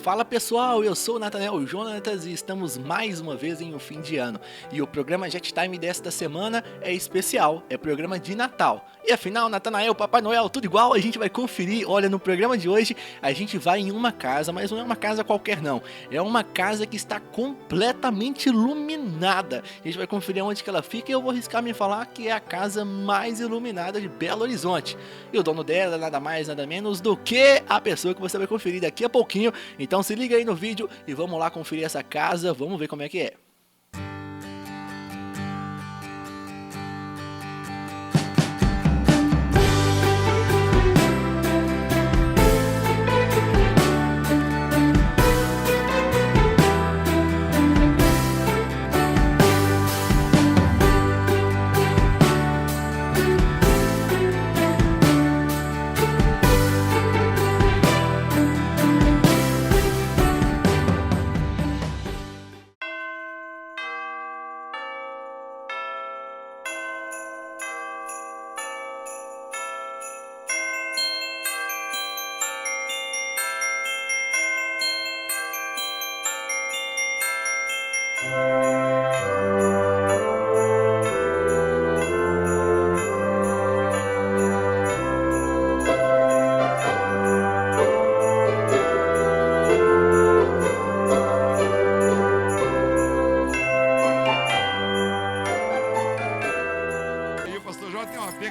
Fala pessoal, eu sou o Nathanael Jonatas e estamos mais uma vez em um fim de ano. E o programa Jet Time desta semana é especial, é programa de Natal. E afinal, Nathanael, Papai Noel, tudo igual, a gente vai conferir. Olha, no programa de hoje a gente vai em uma casa, mas não é uma casa qualquer não. É uma casa que está completamente iluminada. A gente vai conferir onde que ela fica e eu vou arriscar me falar que é a casa mais iluminada de Belo Horizonte. E o dono dela é nada mais, nada menos do que a pessoa que você vai conferir daqui a pouquinho. Então se liga aí no vídeo e vamos lá conferir essa casa, vamos ver como é que é.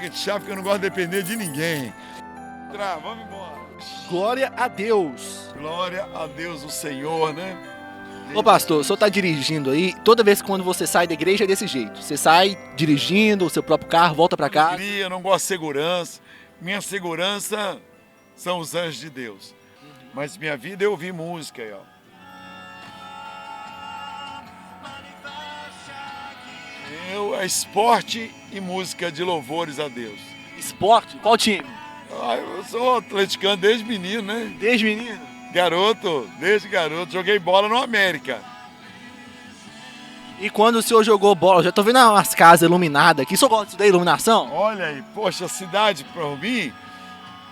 De chave, porque eu não gosto de depender de ninguém. Vamos embora. Glória a Deus. Glória a Deus, o Senhor, né? Ô pastor, o senhor tá dirigindo aí, toda vez que quando você sai da igreja é desse jeito. Você sai dirigindo o seu próprio carro, volta pra casa. Eu não gosto de segurança. Minha segurança são os anjos de Deus. Mas minha vida é ouvir música aí, ó. É esporte e música de louvores a Deus. Esporte? Qual time? Eu sou atleticano desde menino, né? Desde menino? Desde garoto. Joguei bola no América. E quando o senhor jogou bola, já tô vendo umas casas iluminadas aqui. O senhor gosta da iluminação? Olha aí, poxa, a cidade, para mim,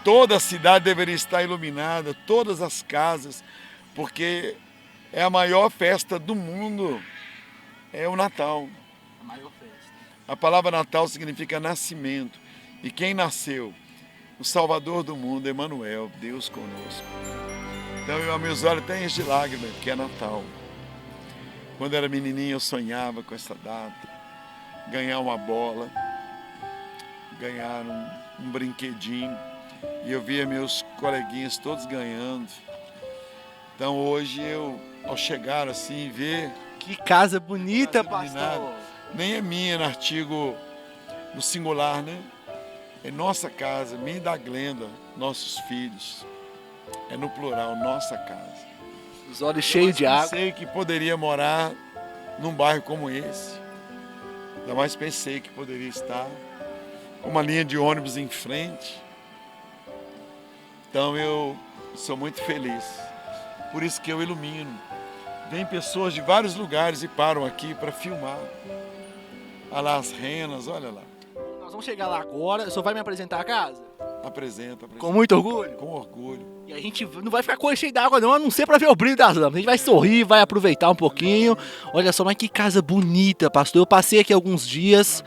toda a cidade deveria estar iluminada, todas as casas, porque é a maior festa do mundo, é o Natal. A palavra Natal significa nascimento. E quem nasceu? O Salvador do mundo, Emmanuel, Deus conosco. Então, meus olhos até enchem de lágrimas, que é Natal. Quando era menininho, eu sonhava com essa data. Ganhar uma bola, ganhar um brinquedinho. E eu via meus coleguinhas todos ganhando. Então, hoje, ao chegar assim, ver... Que casa bonita, pastor! Nem é minha, no artigo, no singular, né? É nossa casa, minha e da Glenda, nossos filhos. É no plural, nossa casa. Os olhos cheios de água. Pensei que poderia morar num bairro como esse. Ainda mais pensei que poderia estar com uma linha de ônibus em frente. Então eu sou muito feliz. Por isso que eu ilumino. Vem pessoas de vários lugares e param aqui para filmar. Olha lá as renas, olha lá. Nós vamos chegar lá agora, o senhor vai me apresentar a casa? Apresenta. Com muito orgulho? Com orgulho. E a gente não vai ficar com cheio d'água não, a não ser para ver o brilho das lâmpadas. A gente vai sorrir, vai aproveitar um pouquinho. Olha só, mas que casa bonita, pastor. Eu passei aqui alguns dias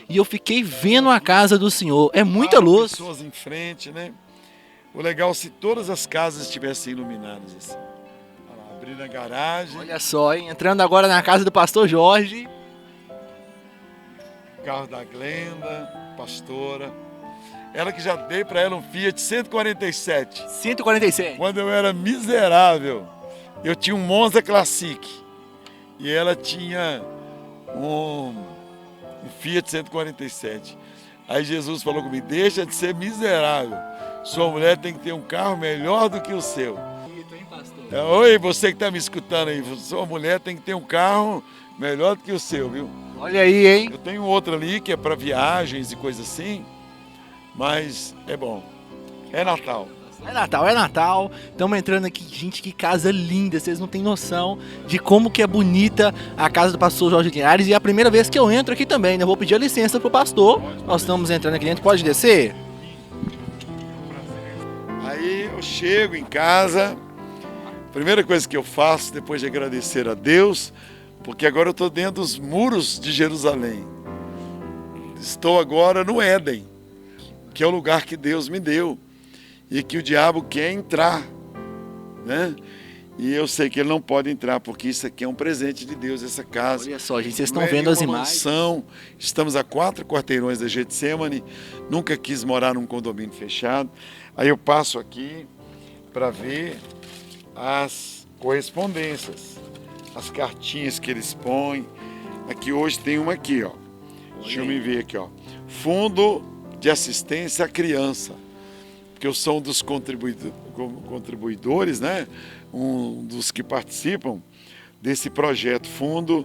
e eu fiquei vendo a casa do senhor. É muita luz. Pessoas em frente, né? O legal é se todas as casas estivessem iluminadas assim. Olha lá, abrindo a garagem. Olha só, hein? Entrando agora na casa do pastor Jorge. Carro da Glenda, pastora. Ela que já dei para ela um Fiat 147. 147. Quando eu era miserável, eu tinha um Monza Classic. E ela tinha um Fiat 147. Aí Jesus falou comigo, deixa de ser miserável. Sua mulher tem que ter um carro melhor do que o seu. Então, oi, você que está me escutando aí, sua mulher tem que ter um carro melhor do que o seu, viu? Olha aí, hein? Eu tenho outro ali que é para viagens e coisa assim, mas é bom. É Natal. É Natal, é Natal. Estamos entrando aqui, gente, que casa linda. Vocês não têm noção de como que é bonita a casa do pastor Jorge Linhares. E é a primeira vez que eu entro aqui também, né? Eu vou pedir a licença pro pastor. Nós estamos entrando aqui dentro. Pode descer? Aí eu chego em casa, primeira coisa que eu faço depois de agradecer a Deus, porque agora eu estou dentro dos muros de Jerusalém. Estou agora no Éden, que é o lugar que Deus me deu e que o diabo quer entrar, né? E eu sei que ele não pode entrar, porque isso aqui é um presente de Deus, essa casa. Olha só, gente, vocês estão Não é vendo as nenhuma imagens. mansão. Estamos a 4 quarteirões da Getsemane. Nunca quis morar num condomínio fechado. Aí eu passo aqui para ver as correspondências, as cartinhas que eles põem. Aqui hoje tem uma aqui, ó. Deixa eu me ver aqui, ó. Fundo de Assistência à Criança. Porque eu sou um dos contribuidores, né? Um dos que participam desse projeto Fundo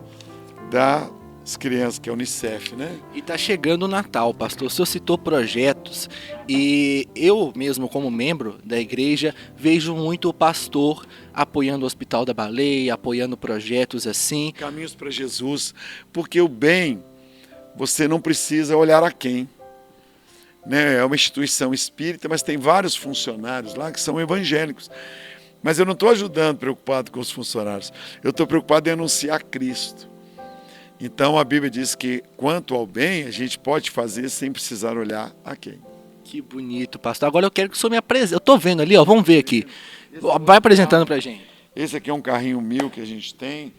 das Crianças, que é a Unicef, né? E tá chegando o Natal, pastor. O senhor citou projetos e eu mesmo, como membro da igreja, vejo muito o pastor apoiando o Hospital da Baleia, apoiando projetos assim. Caminhos para Jesus, porque o bem, você não precisa olhar a quem. Né? É uma instituição espírita, mas tem vários funcionários lá que são evangélicos. Mas eu não estou preocupado com os funcionários. Eu estou preocupado em anunciar Cristo. Então a Bíblia diz que quanto ao bem, a gente pode fazer sem precisar olhar a quem. Que bonito, pastor. Agora eu quero que o senhor me apresente. Eu estou vendo ali, ó, vamos ver aqui. Vai apresentando para a gente. Esse aqui é um carrinho 1000 que a gente tem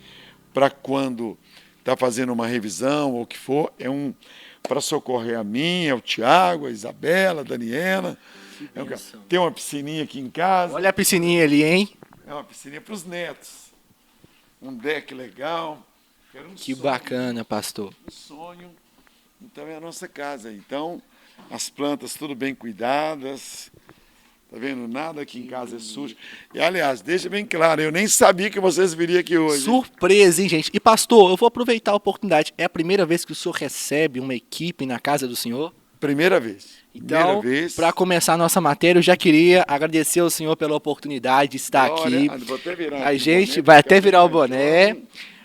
para quando está fazendo uma revisão ou o que for. É um para socorrer a minha, o Tiago, a Isabela, a Daniela. Tem uma piscininha aqui em casa. Olha a piscininha ali, hein? É uma piscininha para os netos. Um deck legal. Que bacana, pastor. Um sonho. Então é a nossa casa. Então, as plantas tudo bem cuidadas. Tá vendo? Nada aqui em casa é sujo. E, aliás, deixa bem claro, eu nem sabia que vocês viriam aqui hoje. Surpresa, hein, gente? E, pastor, eu vou aproveitar a oportunidade. É a primeira vez que o senhor recebe uma equipe na casa do senhor? Primeira vez. Então, para começar a nossa matéria, eu já queria agradecer ao senhor pela oportunidade de estar aqui. Vou até virar A gente vai até virar o boné.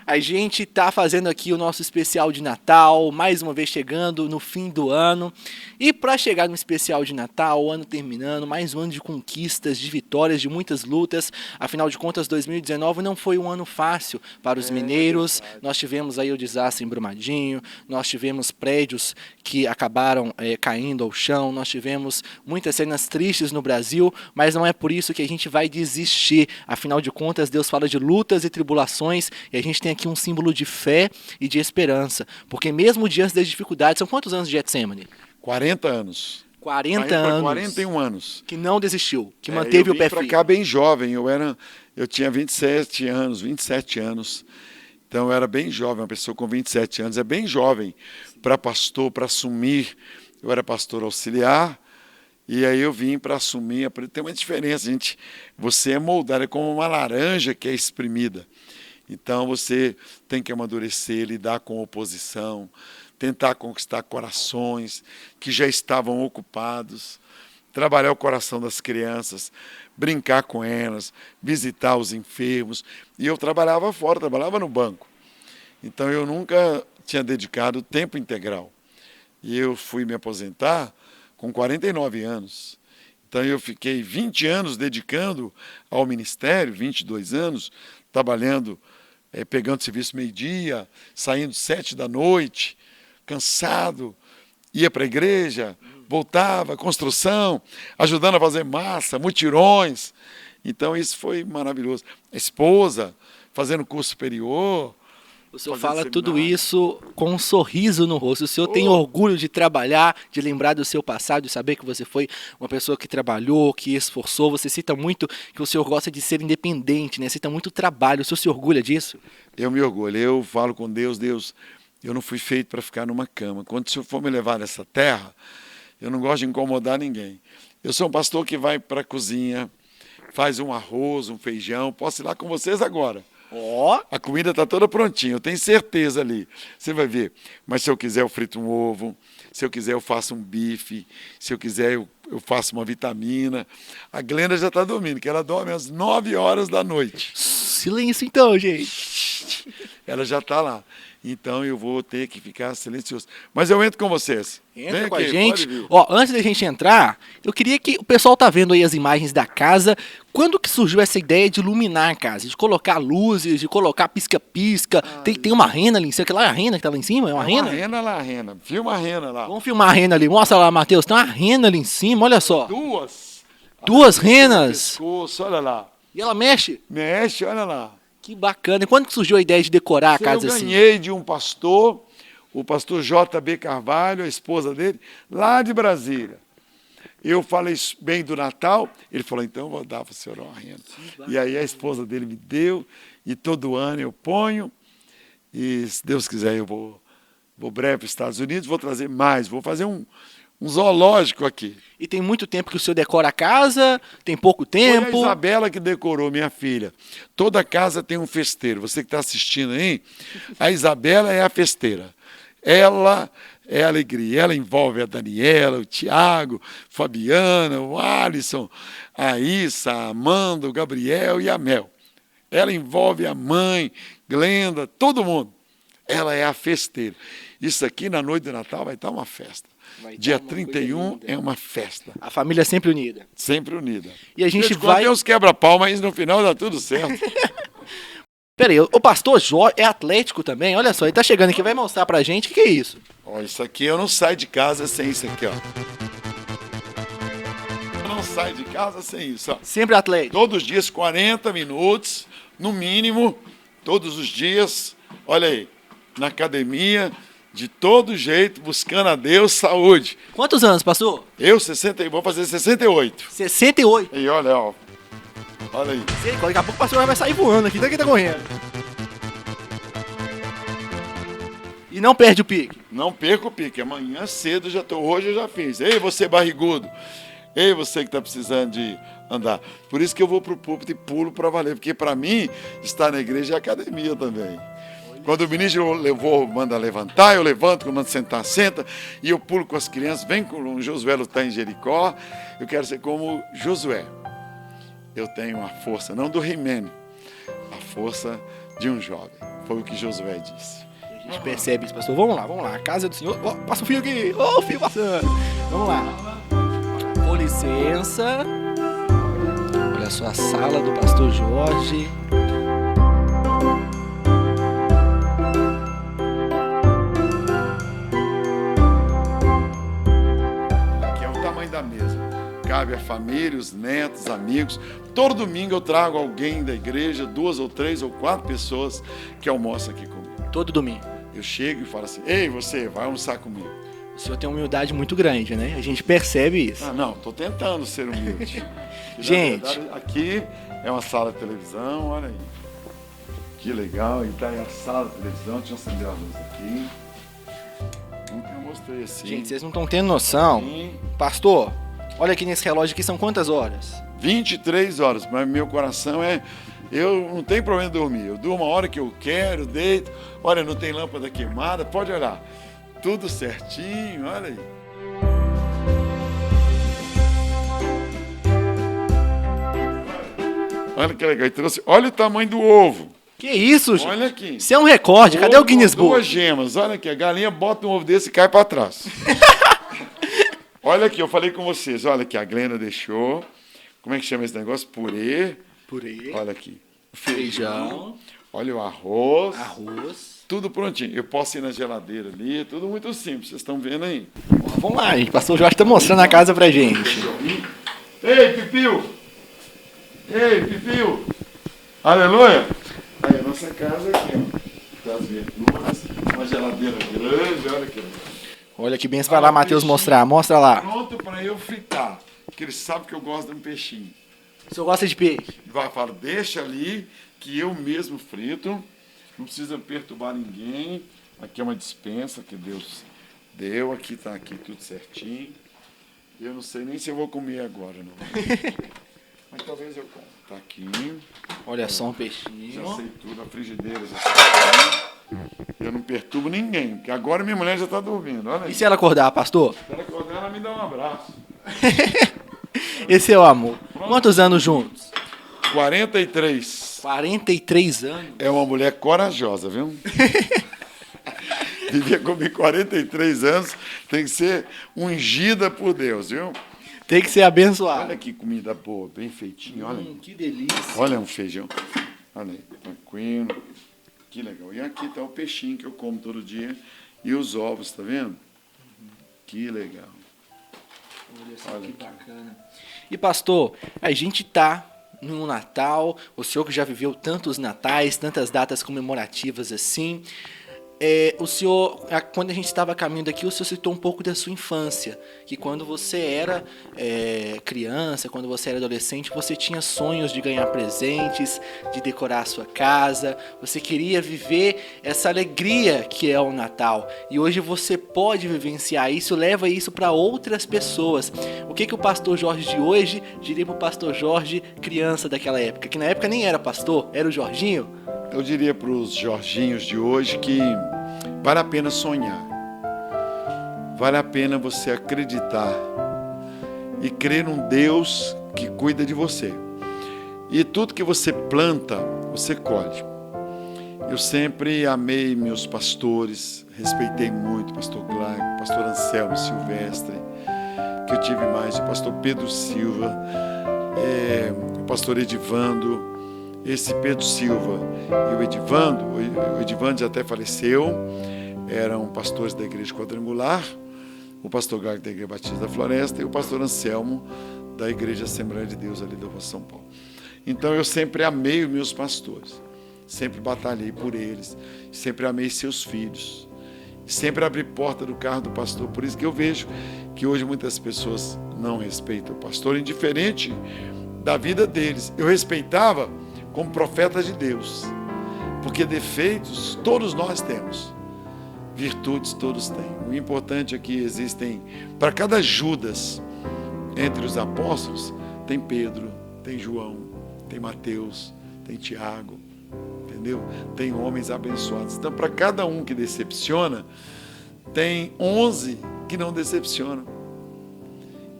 A gente está fazendo aqui o nosso especial de Natal, mais uma vez chegando no fim do ano. E para chegar no especial de Natal, o ano terminando, mais um ano de conquistas, de vitórias, de muitas lutas. Afinal de contas, 2019 não foi um ano fácil para os mineiros. Nós tivemos aí o desastre em Brumadinho, nós tivemos prédios que acabaram caindo ao chão, nós tivemos muitas cenas tristes no Brasil, mas não é por isso que a gente vai desistir. Afinal de contas, Deus fala de lutas e tribulações e a gente tem aqui um símbolo de fé e de esperança, porque mesmo diante das dificuldades, são quantos anos de Getsemane? 40 anos. 40 anos. 41 anos. Que não desistiu, que manteve o pé firme. Eu vim para cá bem jovem, eu tinha 27 anos, então eu era bem jovem, uma pessoa com 27 anos é bem jovem para pastor, para assumir. Eu era pastor auxiliar, e aí eu vim para assumir. Tem uma diferença, gente. Você é moldado, é como uma laranja que é espremida. Então você tem que amadurecer, lidar com oposição, tentar conquistar corações que já estavam ocupados, trabalhar o coração das crianças, brincar com elas, visitar os enfermos. E eu trabalhava fora, trabalhava no banco. Então eu nunca tinha dedicado tempo integral. E eu fui me aposentar com 49 anos. Então eu fiquei 20 anos dedicando ao ministério, 22 anos, trabalhando, pegando serviço meio-dia, saindo 7 da noite, cansado, ia para a igreja, voltava, construção, ajudando a fazer massa, mutirões. Então isso foi maravilhoso. A esposa, fazendo curso superior. O senhor fala tudo isso com um sorriso no rosto. O senhor tem orgulho de trabalhar, de lembrar do seu passado, de saber que você foi uma pessoa que trabalhou, que esforçou. Você cita muito que o senhor gosta de ser independente, né? Cita muito trabalho. O senhor se orgulha disso? Eu me orgulho. Eu falo com Deus, eu não fui feito para ficar numa cama. Quando o Senhor for me levar nessa terra, eu não gosto de incomodar ninguém. Eu sou um pastor que vai para a cozinha, faz um arroz, um feijão. Posso ir lá com vocês agora. A comida está toda prontinha, eu tenho certeza ali. Você vai ver. Mas se eu quiser, eu frito um ovo. Se eu quiser, eu faço um bife. Se eu quiser, eu faço uma vitamina. A Glenda já está dormindo, que ela dorme às 9 horas da noite. Silêncio então, gente. Ela já está lá. Então eu vou ter que ficar silencioso. Mas eu entro com vocês. Entra Vem com aqui, a gente. pode vir. Ó, antes da gente entrar, eu queria que o pessoal tá vendo aí as imagens da casa. Quando que surgiu essa ideia de iluminar a casa? De colocar luzes, de colocar pisca-pisca. Tem uma rena ali em cima. Aquela é a rena que tá lá em cima? É uma rena? Uma rena lá, rena. Filma a rena lá. Vamos filmar a rena ali. Mostra lá, Matheus. Tem uma rena ali em cima, olha só. Duas renas. Pescoço, olha lá. E ela mexe. Mexe, olha lá. Que bacana. E quando que surgiu a ideia de decorar a casa Eu assim? ganhei de um pastor, o pastor J.B. Carvalho, a esposa dele, lá de Brasília. Eu falei bem do Natal, ele falou, então eu vou dar para o senhor uma renda. E aí a esposa dele me deu, e todo ano eu ponho, e se Deus quiser eu vou breve para os Estados Unidos, vou trazer mais, vou fazer um zoológico aqui. E tem muito tempo que o senhor decora a casa? Tem pouco tempo? Foi a Isabela que decorou, minha filha. Toda casa tem um festeiro. Você que está assistindo aí, a Isabela é a festeira. Ela é a alegria. Ela envolve a Daniela, o Tiago, Fabiana, o Alisson, a Issa, a Amanda, o Gabriel e a Mel. Ela envolve a mãe, Glenda, todo mundo. Ela é a festeira. Isso aqui na noite de Natal vai estar uma festa. Dia 31 é uma festa. A família é sempre unida. Sempre unida. E a gente vai... Tem uns quebra-pau, mas no final dá tudo certo. Peraí, o pastor Jó é atlético também? Olha só, ele tá chegando aqui, vai mostrar pra gente o que é isso. Ó, isso aqui eu não saio de casa sem isso aqui, ó. Eu não saio de casa sem isso, ó. Sempre atlético. Todos os dias, 40 minutos, no mínimo, todos os dias. Olha aí, na academia... De todo jeito, buscando a Deus, saúde. Quantos anos, pastor? Eu, vou fazer 68. 68? E olha, ó. Olha aí. Daqui a pouco o pastor vai sair voando aqui, daqui tá correndo. E não perde o pique? Não perca o pique. Amanhã cedo hoje eu já fiz. Ei, você barrigudo. Ei, você que está precisando de andar. Por isso que eu vou para o púlpito e pulo para valer. Porque para mim, estar na igreja é academia também. Quando o ministro manda levantar, eu levanto, quando manda sentar, senta, e eu pulo com as crianças, vem com o Josué lutar em Jericó, eu quero ser como Josué. Eu tenho a força, não do He-Man, a força de um jovem. Foi o que Josué disse. A gente percebe isso, pastor. Vamos lá, a casa é do Senhor. Oh, passa o filho aqui, o filho passando. Vamos lá. Com licença. Olha só a sala do pastor Jorge. Da mesa. Cabe a família, os netos, amigos. Todo domingo eu trago alguém da igreja, 2 ou 3 ou 4 pessoas que almoçam aqui comigo. Todo domingo. Eu chego e falo assim, ei, você, vai almoçar comigo. O senhor tem uma humildade muito grande, né? A gente percebe isso. Ah, não, estou tentando ser humilde. Gente. Verdade, aqui é uma sala de televisão, olha aí. Que legal, e tá aí a sala de televisão, deixa eu acender a luz aqui. Eu mostrei assim. Gente, vocês não estão tendo noção. Sim. Pastor, olha aqui nesse relógio aqui, são quantas horas? 23 horas, mas meu coração eu não tenho problema de dormir. Eu durmo a hora que eu quero, deito. Olha, não tem lâmpada queimada, pode olhar. Tudo certinho, olha aí. Olha que legal, olha o tamanho do ovo. Que isso, gente? Olha aqui. Isso é um recorde. Cadê o Guinness Book? 2 gemas. Olha aqui. A galinha bota um ovo desse e cai para trás. Olha aqui. Eu falei com vocês. Olha aqui. A Glenda deixou. Como é que chama esse negócio? Purê. Purê. Olha aqui. Feijão. Olha o arroz. Arroz. Tudo prontinho. Eu posso ir na geladeira ali. Tudo muito simples. Vocês estão vendo aí. Vamos lá, gente. O pastor Jorge está mostrando a casa pra gente. Ei, Pipiu. Ei, Pipiu. Aleluia. Aí a nossa casa aqui, ó. Das verduras, uma geladeira grande, olha aqui. Olha que bem, você vai lá, Matheus, mostrar. Mostra lá. Pronto para eu fritar, porque ele sabe que eu gosto de um peixinho. O senhor gosta de peixe? Vai falar, deixa ali, que eu mesmo frito, não precisa perturbar ninguém. Aqui é uma despensa que Deus deu, aqui está aqui tudo certinho. Eu não sei nem se eu vou comer agora, não. Mas talvez eu como. Tá aqui. Olha só um peixinho. Já sei tudo, a frigideira já sei. Eu não perturbo ninguém, porque agora minha mulher já está dormindo. Olha aí. E se ela acordar, pastor? Se ela acordar, ela me dá um abraço. Esse é o amor. Quantos anos juntos? 43. 43 anos. É uma mulher corajosa, viu? Vivia comigo 43 anos, tem que ser ungida por Deus, viu? Tem que ser abençoado. Olha que comida boa, bem feitinho, olha. Que delícia. Olha um feijão. Olha aí, tranquilo. Que legal. E aqui está o peixinho que eu como todo dia. E os ovos, tá vendo? Que legal. Olha só que bacana. E pastor, a gente tá no Natal, o senhor que já viveu tantos natais, tantas datas comemorativas assim, o senhor, quando a gente estava caminhando aqui, o senhor citou um pouco da sua infância, que quando você era criança, quando você era adolescente, você tinha sonhos de ganhar presentes, de decorar a sua casa, você queria viver essa alegria que é o Natal, e hoje você pode vivenciar isso, leva isso para outras pessoas. O que o pastor Jorge de hoje diria para o pastor Jorge, criança daquela época, que na época nem era pastor, era o Jorginho? Eu diria para os Jorginhos de hoje que vale a pena sonhar, vale a pena você acreditar e crer num Deus que cuida de você. E tudo que você planta, você colhe. Eu sempre amei meus pastores, respeitei muito o pastor Glauco, o pastor Anselmo Silvestre, que eu tive mais, o pastor Pedro Silva, o pastor Edivando. Esse Pedro Silva e o Edivando já até faleceu, eram pastores da Igreja Quadrangular, o pastor Gago da Igreja Batista da Floresta e o pastor Anselmo da Igreja Assembleia de Deus ali da Rua São Paulo. Então eu sempre amei os meus pastores, sempre batalhei por eles, sempre amei seus filhos, sempre abri porta do carro do pastor. Por isso que eu vejo que hoje muitas pessoas não respeitam o pastor, indiferente da vida deles. Eu respeitava como profetas de Deus, porque defeitos todos nós temos, virtudes todos têm. O importante é que existem, para cada Judas entre os apóstolos, tem Pedro, tem João, tem Mateus, tem Tiago, entendeu? Tem homens abençoados. Então, para cada um que decepciona, tem 11 que não decepcionam.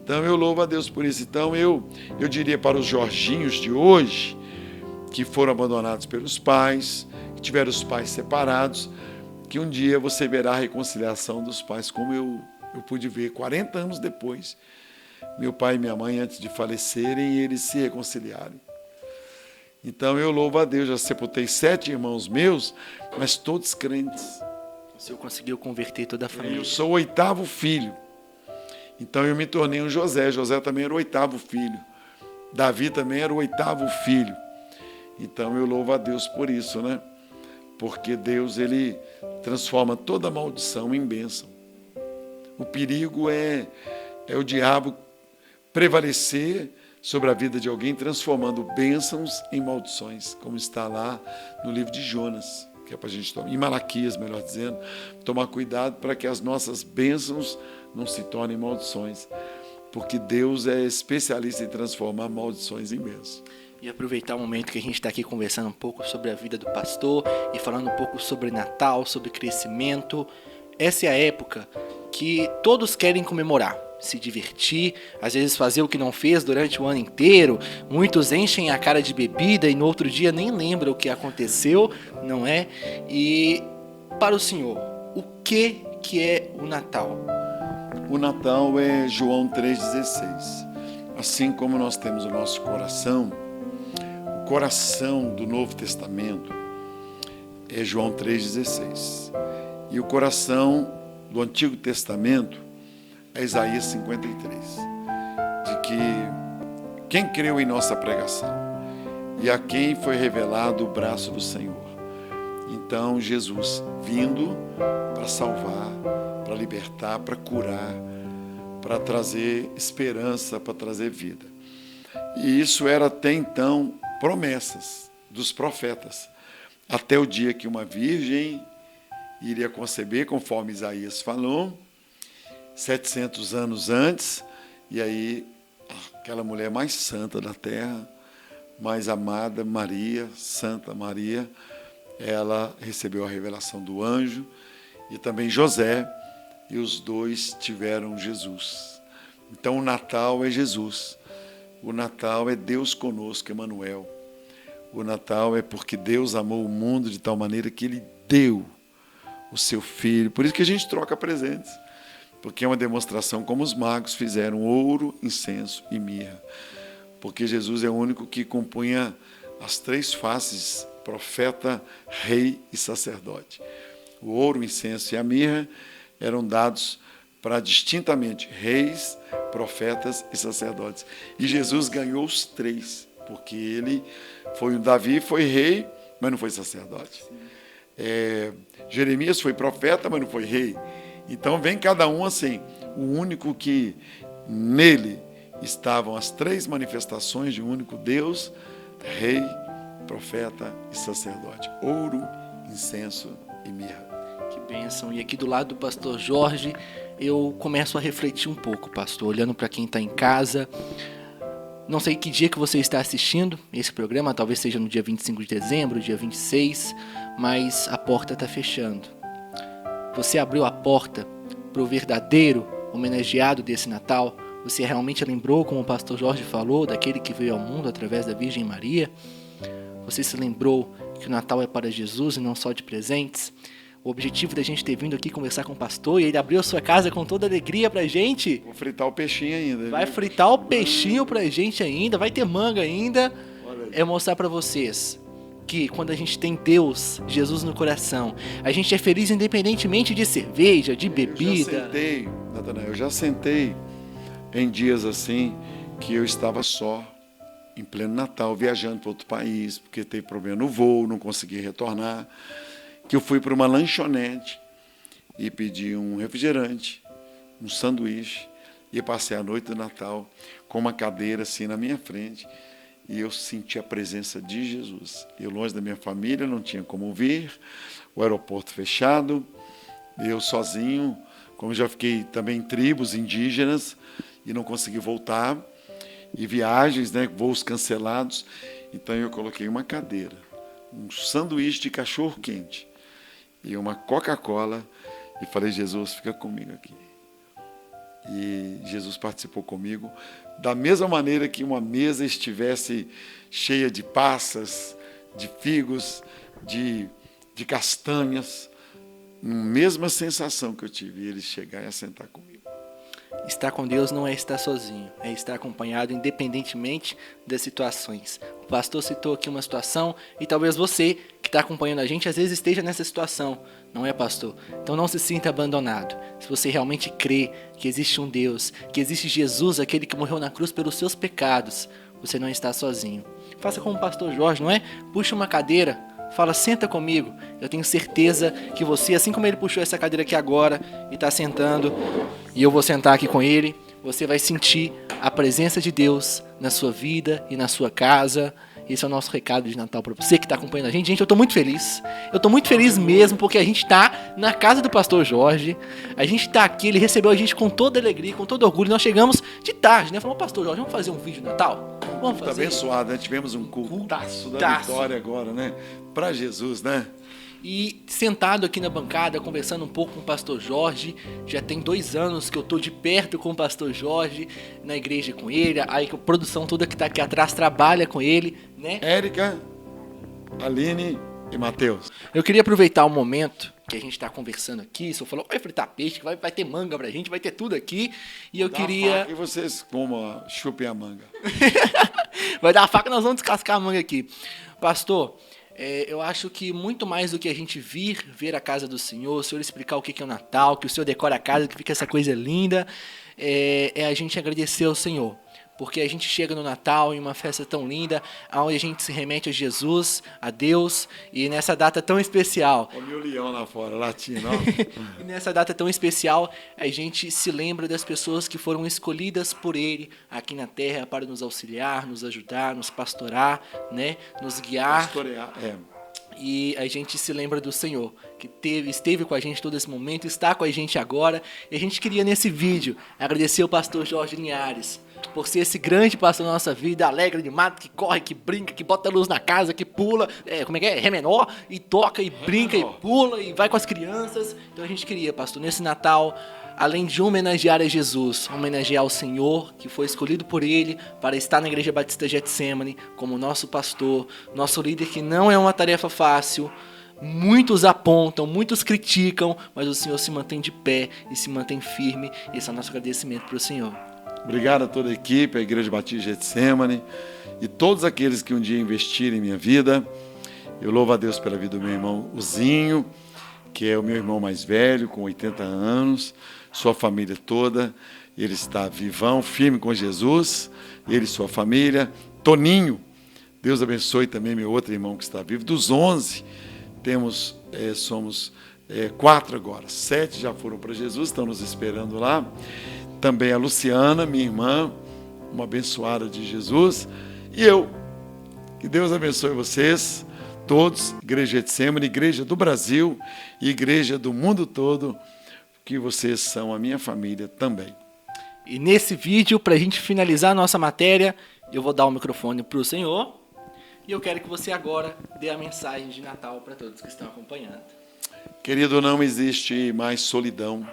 Então, eu louvo a Deus por isso. Então, eu diria para os Jorginhos de hoje, que foram abandonados pelos pais, que tiveram os pais separados, que um dia você verá a reconciliação dos pais, como eu pude ver 40 anos depois. Meu pai e minha mãe, antes de falecerem, eles se reconciliaram. Então eu louvo a Deus, já sepultei 7 irmãos meus, mas todos crentes. O senhor conseguiu converter toda a família. Eu sou o 8º filho. Então eu me tornei um José. José também era o 8º filho. Davi também era o 8º filho. Então eu louvo a Deus por isso, né? Porque Deus, ele transforma toda maldição em bênção. O perigo é o diabo prevalecer sobre a vida de alguém, transformando bênçãos em maldições, como está lá no livro de Jonas, que é para a gente tomar, em Malaquias, melhor dizendo, tomar cuidado para que as nossas bênçãos não se tornem maldições, porque Deus é especialista em transformar maldições em bênçãos. E aproveitar o momento que a gente está aqui conversando um pouco sobre a vida do pastor e falando um pouco sobre Natal, sobre crescimento. Essa é a época que todos querem comemorar, se divertir, às vezes fazer o que não fez durante o ano inteiro. Muitos enchem a cara de bebida e no outro dia nem lembram o que aconteceu, não é? E para o senhor, o que é o Natal? O Natal é João 3,16. Assim como nós temos o nosso coração, o coração do Novo Testamento é João 3,16. E o coração do Antigo Testamento é Isaías 53. De que quem creu em nossa pregação e a quem foi revelado o braço do Senhor. Então Jesus vindo para salvar, para libertar, para curar, para trazer esperança, para trazer vida. E isso era até então promessas dos profetas, até o dia que uma virgem iria conceber, conforme Isaías falou, 700 anos antes, e aí aquela mulher mais santa da terra, mais amada, Maria, Santa Maria, ela recebeu a revelação do anjo, e também José, e os dois tiveram Jesus. Então o Natal é Jesus. O Natal é Deus conosco, Emanuel. O Natal é porque Deus amou o mundo de tal maneira que Ele deu o seu filho. Por isso que a gente troca presentes, porque é uma demonstração como os magos fizeram: ouro, incenso e mirra. Porque Jesus é o único que compunha as três faces: profeta, rei e sacerdote. O ouro, o incenso e a mirra eram dados para distintamente reis, profetas e sacerdotes. E Jesus ganhou os três, porque ele foi Davi, foi rei, mas não foi sacerdote. Jeremias foi profeta, mas não foi rei. Então vem cada um assim, o único que nele estavam as três manifestações de um único Deus: rei, profeta e sacerdote. Ouro, incenso e mirra. Que bênção. E aqui do lado do pastor Jorge, eu começo a refletir um pouco, pastor, olhando para quem está em casa. Não sei que dia que você está assistindo esse programa, talvez seja no dia 25 de dezembro, dia 26, mas a porta está fechando. Você abriu a porta para o verdadeiro homenageado desse Natal? Você realmente lembrou, como o pastor Jorge falou, daquele que veio ao mundo através da Virgem Maria? Você se lembrou que o Natal é para Jesus e não só de presentes? O objetivo da gente ter vindo aqui conversar com o pastor, e ele abriu a sua casa com toda alegria pra gente. Vou fritar o peixinho ainda. Vai fritar o peixinho pra gente ainda, vai ter manga ainda. É mostrar pra vocês que quando a gente tem Deus, Jesus no coração, a gente é feliz independentemente de cerveja, de bebida. Eu já sentei em dias assim que eu estava só, em pleno Natal, viajando para outro país, porque teve problema no voo, não consegui retornar, que eu fui para uma lanchonete e pedi um refrigerante, um sanduíche, e passei a noite do Natal com uma cadeira assim na minha frente, e eu senti a presença de Jesus. Eu longe da minha família, não tinha como vir, o aeroporto fechado, eu sozinho, como já fiquei também em tribos indígenas e não consegui voltar, e viagens, voos cancelados, então eu coloquei uma cadeira, um sanduíche de cachorro quente e uma Coca-Cola e falei: Jesus, fica comigo aqui. E Jesus participou comigo da mesma maneira que uma mesa estivesse cheia de passas, de figos, de castanhas, mesma sensação que eu tive, ele chegar e assentar comigo. Estar com Deus não é estar sozinho, é estar acompanhado independentemente das situações. O pastor citou aqui uma situação e talvez você que está acompanhando a gente às vezes esteja nessa situação, não é, pastor? Então não se sinta abandonado. Se você realmente crê que existe um Deus, que existe Jesus, aquele que morreu na cruz pelos seus pecados, você não está sozinho. Faça como o pastor Jorge, não é? Puxa uma cadeira, fala: senta comigo. Eu tenho certeza que você, assim como ele puxou essa cadeira aqui agora e está sentando, e eu vou sentar aqui com ele, você vai sentir a presença de Deus na sua vida e na sua casa. Esse é o nosso recado de Natal para você que está acompanhando a gente. Gente, eu estou muito feliz. Eu estou muito feliz mesmo, porque a gente está na casa do pastor Jorge. A gente está aqui, ele recebeu a gente com toda alegria, com todo orgulho. Nós chegamos de tarde, né? Falamos: pastor Jorge, vamos fazer um vídeo de Natal? Vamos fazer. Está abençoado, né? Tivemos um cultaço da vitória agora, né? Para Jesus, né? E sentado aqui na bancada, conversando um pouco com o pastor Jorge, já tem 2 anos que eu estou de perto com o pastor Jorge, na igreja com ele, aí a produção toda que está aqui atrás trabalha com ele, né? Érica, Aline e Matheus. Eu queria aproveitar o momento que a gente está conversando aqui, o senhor falou: vai fritar peixe, vai ter manga pra gente, vai ter tudo aqui, e eu queria... E vocês chupem a manga. Vai dar a faca, nós vamos descascar a manga aqui. Pastor, eu acho que muito mais do que a gente ver a casa do Senhor, o Senhor explicar o que é o Natal, que o Senhor decora a casa, que fica essa coisa linda, é a gente agradecer ao Senhor. Porque a gente chega no Natal, em uma festa tão linda, onde a gente se remete a Jesus, a Deus, e nessa data tão especial... Olha o leão lá fora, latino. E nessa data tão especial, a gente se lembra das pessoas que foram escolhidas por Ele aqui na Terra para nos auxiliar, nos ajudar, nos pastorar, né? Nos guiar. Pastorear, E a gente se lembra do Senhor, que esteve com a gente todo esse momento, está com a gente agora. E a gente queria, nesse vídeo, agradecer ao pastor Jorge Linhares por ser esse grande pastor na nossa vida, alegre, animado, que corre, que brinca, que bota luz na casa, que pula, Ré menor, e toca, e brinca, e pula, e vai com as crianças. Então a gente queria, pastor, nesse Natal, além de homenagear a Jesus, homenagear o Senhor, que foi escolhido por Ele para estar na Igreja Batista Getsemane como nosso pastor, nosso líder, que não é uma tarefa fácil, Muitos apontam, muitos criticam, mas o Senhor se mantém de pé e se mantém firme. Esse é o nosso agradecimento para o Senhor. Obrigado a toda a equipe, a Igreja Batista Getsemane e todos aqueles que um dia investiram em minha vida. Eu louvo a Deus pela vida do meu irmão Uzinho, que é o meu irmão mais velho, com 80 anos, sua família toda. Ele está vivão, firme com Jesus, ele e sua família. Toninho, Deus abençoe também meu outro irmão que está vivo. Dos 11, somos 4 agora. 7 já foram para Jesus, estão nos esperando lá. Também a Luciana, minha irmã, uma abençoada de Jesus. E eu. Que Deus abençoe vocês, todos, Igreja Getsemane, Igreja do Brasil e Igreja do mundo todo, que vocês são a minha família também. E nesse vídeo, para a gente finalizar a nossa matéria, eu vou dar o microfone para o Senhor. E eu quero que você agora dê a mensagem de Natal para todos que estão acompanhando. Querido, não existe mais solidão,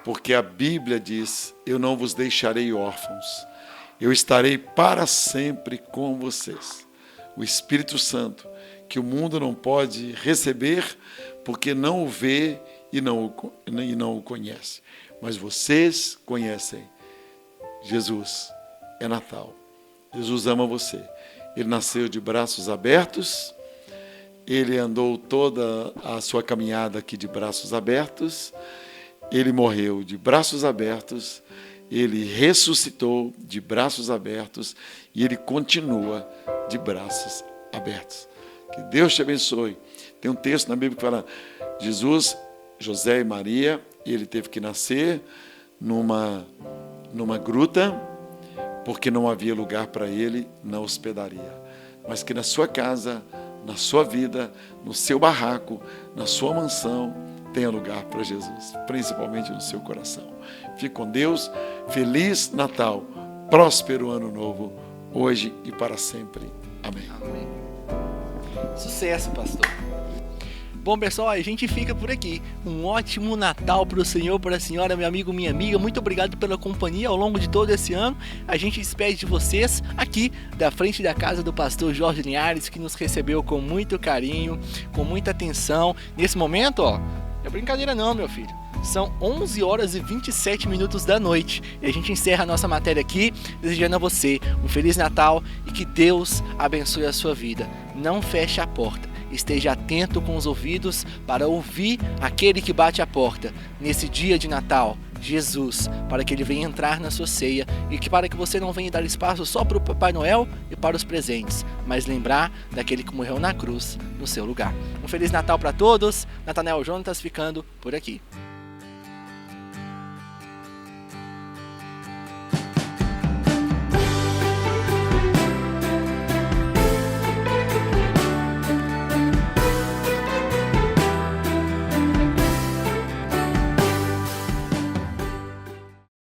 porque a Bíblia diz, eu não vos deixarei órfãos, eu estarei para sempre com vocês. O Espírito Santo, que o mundo não pode receber, porque não o vê e não o conhece. Mas vocês conhecem. Jesus é Natal. Jesus ama você. Ele nasceu de braços abertos. Ele andou toda a sua caminhada aqui de braços abertos. Ele morreu de braços abertos. Ele ressuscitou de braços abertos. E ele continua de braços abertos. Que Deus te abençoe. Tem um texto na Bíblia que fala, Jesus, José e Maria, ele teve que nascer numa gruta, porque não havia lugar para ele na hospedaria. Mas que na sua casa, na sua vida, no seu barraco, na sua mansão, tenha lugar para Jesus, principalmente no seu coração. Fique com Deus, feliz Natal, próspero Ano Novo, hoje e para sempre. Amém. Amém. Sucesso, pastor. Bom, pessoal, a gente fica por aqui. Um ótimo Natal para o senhor, para a senhora, meu amigo, minha amiga. Muito obrigado pela companhia ao longo de todo esse ano. A gente despede de vocês aqui da frente da casa do pastor Jorge Linhares, que nos recebeu com muito carinho, com muita atenção. Nesse momento, ó, não é brincadeira não, meu filho. São 11 horas e 27 minutos da noite. E a gente encerra a nossa matéria aqui, desejando a você um Feliz Natal e que Deus abençoe a sua vida. Não feche a porta. Esteja atento com os ouvidos para ouvir aquele que bate a porta. Nesse dia de Natal, Jesus, para que ele venha entrar na sua ceia e que para que você não venha dar espaço só para o Papai Noel e para os presentes, mas lembrar daquele que morreu na cruz no seu lugar. Um Feliz Natal para todos. Natanael Jonatas ficando por aqui.